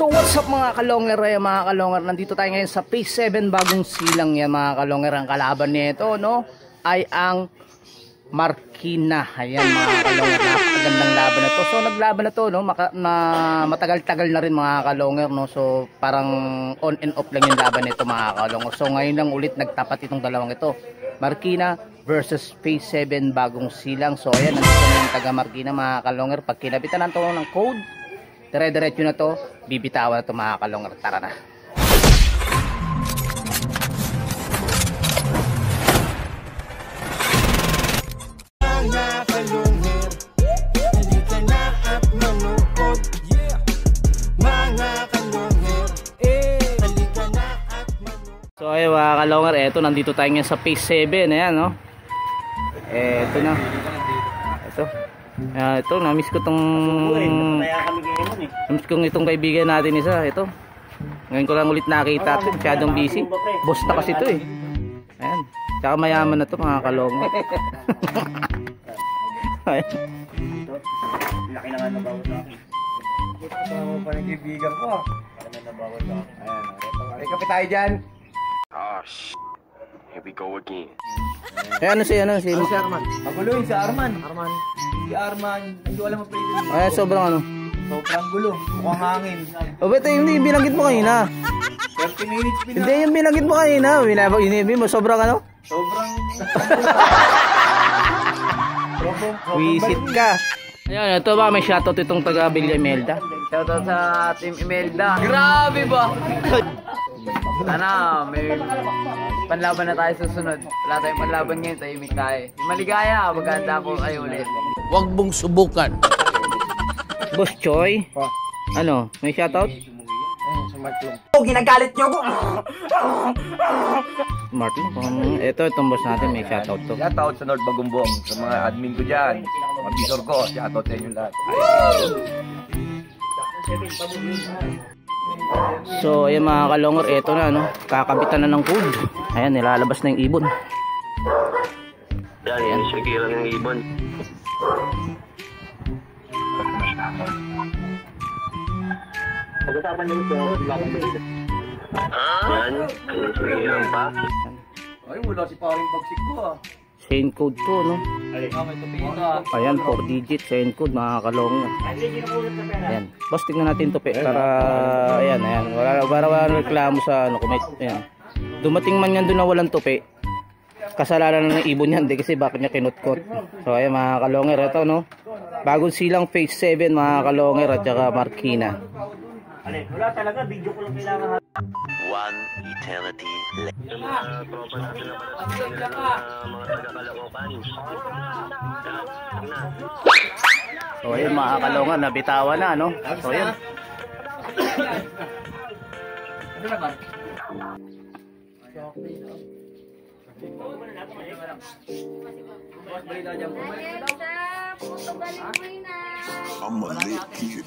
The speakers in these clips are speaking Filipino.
So what's up mga kalonger, mga kalonger, nandito tayo ngayon sa Phase 7 bagong silang yan mga kalonger. Ang kalaban nito no ay ang Marikina. Ayan mga kalonger, napakagandang laban na to. So naglaban na to no, matagal-tagal na rin mga kalonger no. So parang on and off lang yung laban nito mga kalonger. So ngayon lang ulit nagtapat itong dalawang ito, Marikina versus Phase 7 bagong silang. So ayan, nandito na yung taga Marikina mga kalonger. Pag kinabitan na to ng code, dire-diretso na to, bibitawan na to mga kalonger. Tara na. Mga kalonger, halika na at manood. Yeah. Mga kalonger, halika na at manood. So ayun mga kalonger, eto nandito tayo ngayon sa Phase 7. Ayan no. Eto na. Ito, na-miss ko tong na-miss kong itong kaibigan natin isa. Ito, ngayon ko lang ulit nakita ito, masyadong busy. Boss na kasi ito eh. Ayan, tsaka mayaman na ito mga kalongo. Laki na nga nabawat sa akin. Ito pa ng kaibigan ko. Laki na nabawat sa akin. Ayan, kape tayo dyan. Oh shit. Here we go again. Ano si Arman? Paguluin si Arman. Si Arman, hindi ko alam ang play. Ay, sobrang ano? Sobrang gulo, mukhang hangin. O ba't hindi yung binanggit mo kanina? 30 minutes pinaka. Hindi yung binanggit mo kanina. Inibig mo, sobrang ano? Sobrang Wisit ka. Ayan, ito ba may shoutout itong taga Villa Imelda? Shoutout sa Team Imelda. Grabe ba? Sana may panlaban na tayo susunod. Wala tayong panlaban ngayon, tahimik tayo. Yung maligaya, maganda po kayo ulit. Huwag mong subukan. Boss Choi? Ano? May shoutout? sa Martlong. Oh, ginagalit niyo ako! Martlong? Ito, itong boss natin, may shoutout to. Shoutout sa North Bagumbong, sa mga admin ko dyan, mga visor ko, shoutout sa inyo lahat. So, ayan mga kalongor, ito na, no? Kakabitan na ng code. Ayan, nilalabas na yung ibon. Yan, sigilan ng ibon. Pag-usapan nyo ito, Yan, sigilan pa. ay wala si paring bagsik ko ah. Same code to, no? Okay, tupito ah. Ayan, 4 digit, same code mga kalongor. Ayan, boss, tignan natin to, para, ayan, wala reklamo sa, ano, kumit, ayan. Dumating man yan doon na walang tupi, kasalanan ng ibon yan, di kasi bakit niya kinutkot. So ayan mga kalonger, ito no, bagong silang Phase 7 mga kalonger at saka Marikina. Wala talaga, video ko lang kailangan. One eternity later. Yung mga tropa natin na mga taga-Caloocan. So ayan mga kalonger, nabitawan na, no? So ayan. I'm a lit kid.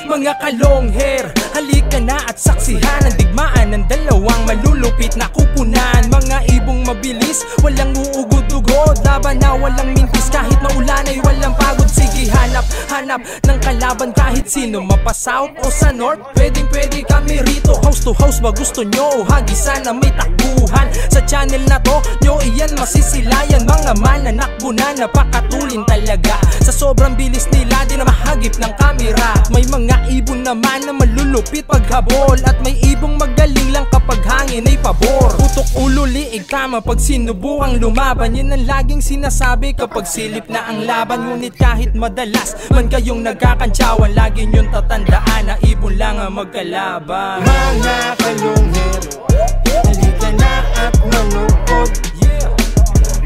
Mga kalongher, halika na at saksihan ang digmaan ng dalawang malulupit na kupunan. Mga ibong mabilis, walang uugod-ugod, laban na walang mintis, kahit maulan ay walang pagod. Sige hanap ng kalaban kahit sino, mapa-south o sa north, pwede kami rito. House to house ba gusto nyo, hagisan na may takbuhan. Sa channel na to, nyo iyan masisilayan. Mga mananakbo na napakatulin talaga, sa sobrang bilis nila di na mahagip ng kamera. May mga ibon naman na malulupit paghabol, at may ibong magaling lang kapag hangin ay pabor. Putok ulo, liig tama pag sinubukang lumaban, yun ang laging sinasabi kapag silip na ang laban. Ngunit kahit madalas man kayong nagkakantsawan, lagi nyong tatandaan na ibon lang ang magkalaban. Mga kalongher, halika na at manood.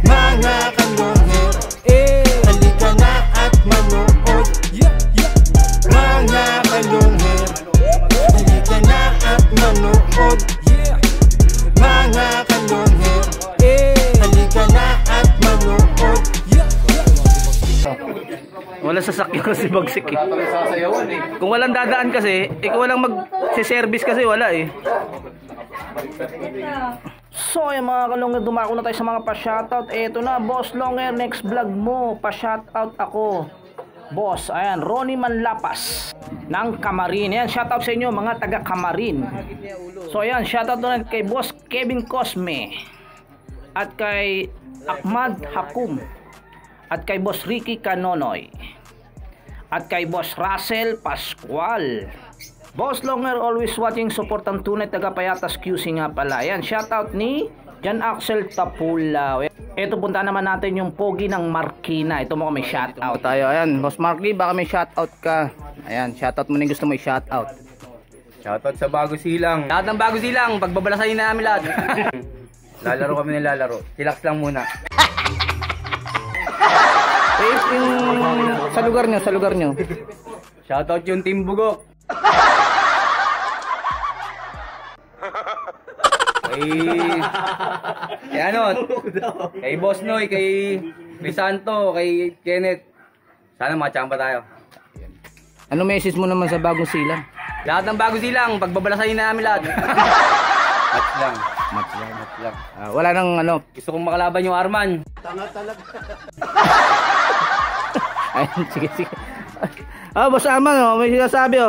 Mga kalongher, halika na at manood. Mga kalongher, halika na at manood. Mga kalongher, halika na at manood. Wala sasakyan kasi bagsik eh. Kung walang dadaan kasi, kung walang mag-service kasi wala eh. So ayan mga kalongger, dumako na tayo sa mga pa-shoutout. Eto na, Boss Longer, next vlog mo, pa-shoutout ako. Boss, ayan, Ronnie Manlapas ng Camarin. Ayan, shoutout sa inyo mga taga Camarin. So ayan, shoutout na kay Boss Kevin Cosme at kay Ahmad Hakum at kay Boss Ricky Canonoy at kay Boss Russell Pascual. Boss Longer, always watching, support ang tunay taga Payatas QC nga pala. Ayan, shoutout ni Jan Axel Tapula. Ito, punta naman natin yung pogi ng Marikina. Ito mo may shoutout tayo. Ayan, Boss Marky, baka may shoutout ka. Ayan, shoutout mo na yung gusto mo i-shoutout. Shoutout sa Bago Silang. Lahat ng Bago Silang, pagbabalasahin na namin lahat. Lalaro kami ng lalaro. Relax lang muna. Sa lugar nyo. Shoutout yung Team Bugok. Kay ano, kay Boss Noy, kay Crisanto, kay Kenneth. Sana machamba tayo. Ano message mo naman sa Bagong Silang? Lahat ng Bago Silang, pagbabalasahin na namin lahat. Match lang. Wala nang ano. Gusto kong makalaban yung Arman. Ayun, sige. Boss Arman, may sinasabi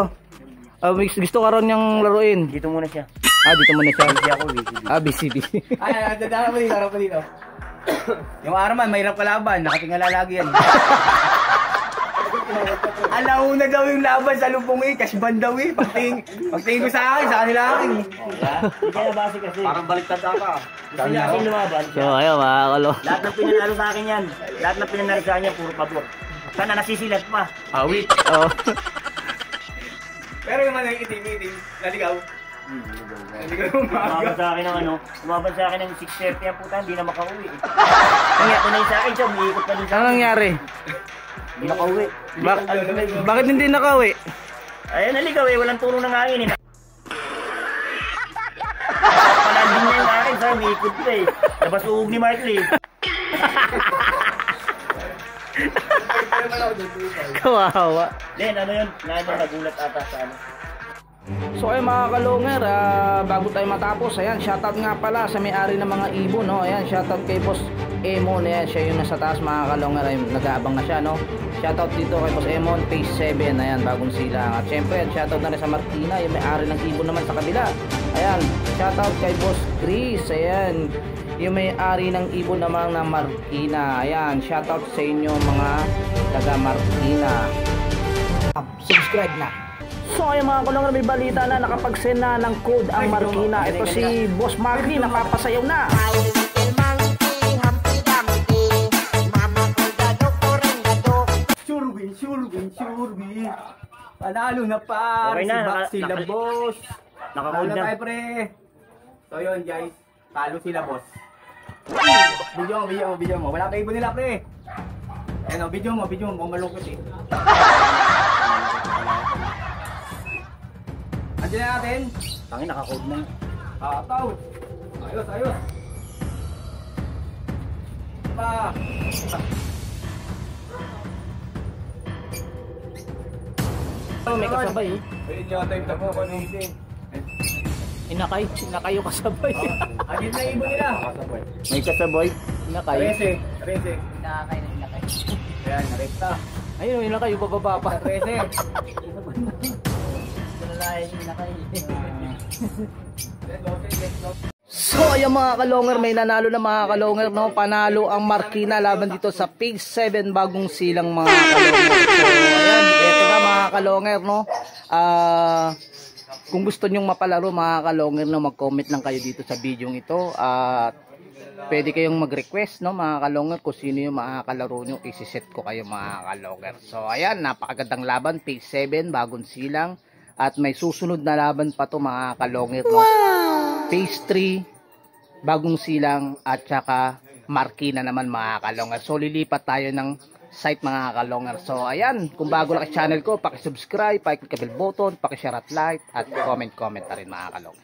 gusto ka ron niyang laruin. Dito muna siya. Dito muna siya. Busy ako, busy. Busy. Ay, dadaan pa dito. Yung Arman, mahirap kalaban. Nakatingala lagi yan. Alauna daw yung laban sa lupong Kashban daw Pagtingin ko sa akin, sa kanila akin Hindi kaya base kasi. Parang baliktad ka. Gusto niya kasi lumaban. So ayun mga kalo. Lahat ng pinanalo sa akin yan. Lahat ng pinanalo sa akin yan, puro pabor. Sana nasisilat pa. Awit. Oh. Pero yung mga iting, naligaw. Lumaban sa akin ng lumaban sa akin ng 6:30 ang puta, hindi na makauwi. Kaya ako na yung sa akin siya, umiikot pa din sa Ano nangyari? Hindi nakauwi. Bakit hindi nakauwi? Ayun, naligaw walang tulong ng hangin eh. Palandin niya yung akin, sa umiikot pa eh. Labas uog ni Markley. Kawawa. Then, ano yun? Nagulat ata sa ano. So ay mga kalongger, bago tayo matapos, ayan, shoutout nga pala sa may-ari ng mga ibon, no? Ayan, shoutout kay Boss Emon, ayan, siya yung nasa taas mga kalongger, ay nag-aabang na siya, no? Shoutout dito kay Boss Emon, Phase 7, ayan, Bagong Silang. At syempre, shoutout na rin sa Marikina, yung may-ari ng ibon naman sa kabila. Ayan, shoutout kay Boss Chris, ayan, yung may-ari ng ibon naman ng Marikina. Ayan, shoutout sa inyo mga taga Marikina. Subscribe na. So ayun mga kalongger, may balita na, nakapag-send na ng code ang Marikina. Ito si Boss Marky, napapasayaw na. Sure win. Panalo na par. Okay na, Sila boss. Nakakood na. Tayo pre. So yun guys, talo sila boss. Video mo. Wala pa ibon nila pre. Ano, video mo, malungkot eh. Andiyan na natin. Tangin, naka-code na. Tao. Ayos. Pa. May kasabay eh. Ayun yung time na po kanina. Inakay yung kasabay. Andiyan na ibon nila. May kasabay. Inakay. 13. Inakay. Ayan, rekta. Ayun, inakay yung bababa pa. 13. So ayan mga kalongger, may nanalo na mga kalongger, no? Panalo ang Marikina laban dito sa Phase 7 Bagong Silang mga kalongger. So ayan, eto na mga kalongger, no? Kung gusto nyong mapalaro mga kalongger, no, mag-comment lang kayo dito sa video ito. At pwede kayong mag-request, no, mga kalongger, kung sino yung makakalaro nyo, isi-set ko kayo mga kalongger. So ayan, napakagandang laban, Phase 7 Bagong Silang. At may susunod na laban pa to mga kalongger, no? Phase 3 Bagong Silang at saka Marikina naman mga kalongger. So lilipat tayo ng site mga kalongger. So ayan, kung bago lang sa channel ko, paki-subscribe, paki-click the bell button, paki-share at like at comment na rin mga kalongger.